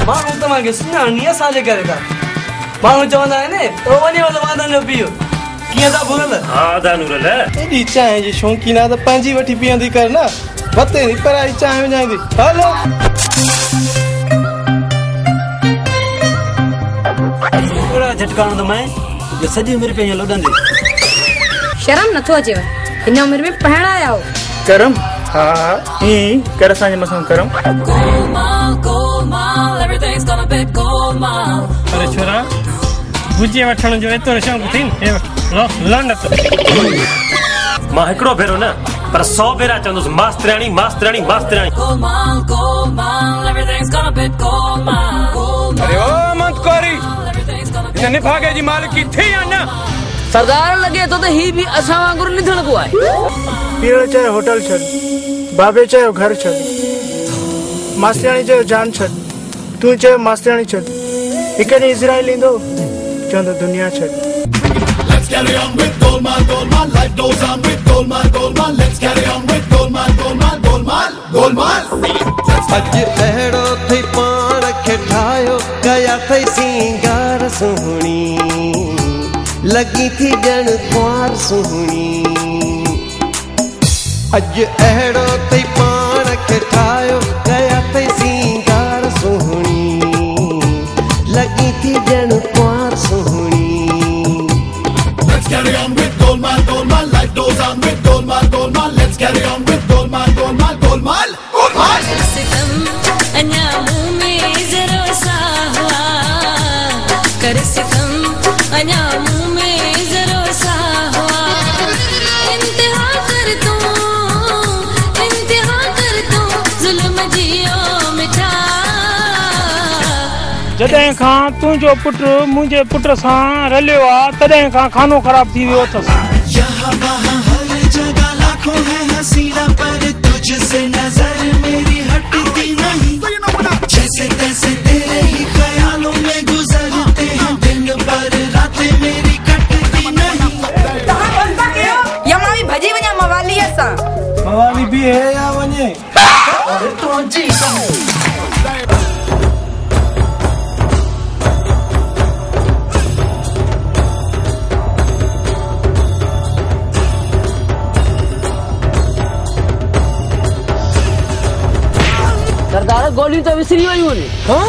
माण्हू तव्हांखे सुञाणी असांजे करे था माण्हू चवंदा आहिनि तो वञे वाला वादा न पियो कीअं था भुलल हा दानूरल एॾी चांहि जी शौक़ीन आहे त पंहिंजी वठी पीअंदी कर न वते नी पराई चांहि विझाईंदी हलो अहिड़ा झटकाणो त मैं जो सॼी उमिरि पंहिंजो लोॾंदे शर्म नथो अचेव हिन उमिरि में पढ़ण आया हो करम हा ई कर असांजे मथां करम अरे छोरा भुजिया वठण जो एतिरो शौक़ु थी लंड मां हिकिड़ो भेरो न पर 100 भेरा चवंदुसि मास्तराणी मास्तराणी मास्तराणी अरे ओ मंतकोरी हिन निभागे जी मालिकी थी या न सरदार लॻे थो त ही बि असां वांगुरु निधण को आहे पीअण चाहे होटल छॾ बाबे चयो घर छॾ मास्तराणी चयो जान छॾ तूं चयो मास्तराणी छॾ हिकु ॾींहुं इज़राइल ईंदो चवंदो दुनिया छॾ Let's carry on with Golmaal, Golmaal. Life goes on with Golmaal, Golmaal. Let's carry on with Golmaal, Golmaal, Golmaal, Golmaal. अज अहिड़ो थई पाण खे ठाहियो कया थई सिंगार सुहिणी लगी थी ॼण कुंवार सुहिणी अज अहिड़ो थई पाण खे ठाहियो कया थई सिंगार सुहिणी लगी थी ॼण कुंवार सुहिणी Let's carry on with Golmaal, Golmaal. Life goes on with Golmaal, Golmaal. Let's carry on with Golmaal, Golmaal, Golmaal, Golmaal. सितम अन्या मुँह में जरा सा हुआ कर सितम अन्या मुँह में जरा सा हुआ इंतहा कर तू जुल्म जियो मिठा जॾहिं खां तुंहिंजो पुटु मुंहिंजे पुट सां रलियो आहे तॾहिं खां खानो ख़राब थी वियो अथसि यहाँ वहाँ हर जगह लाखों है हसीना पर तुझसे नजर मेरी हटती नहीं जैसे तैसे तेरे ही ख्यालों में गुजरते हैं दिन भर रातें मेरी कटती नहीं यमावी भजी वञा मवाली असां मवाली भी है या वञे अरे तो जी सरदार गोली तो विसरी वही होनी हाँ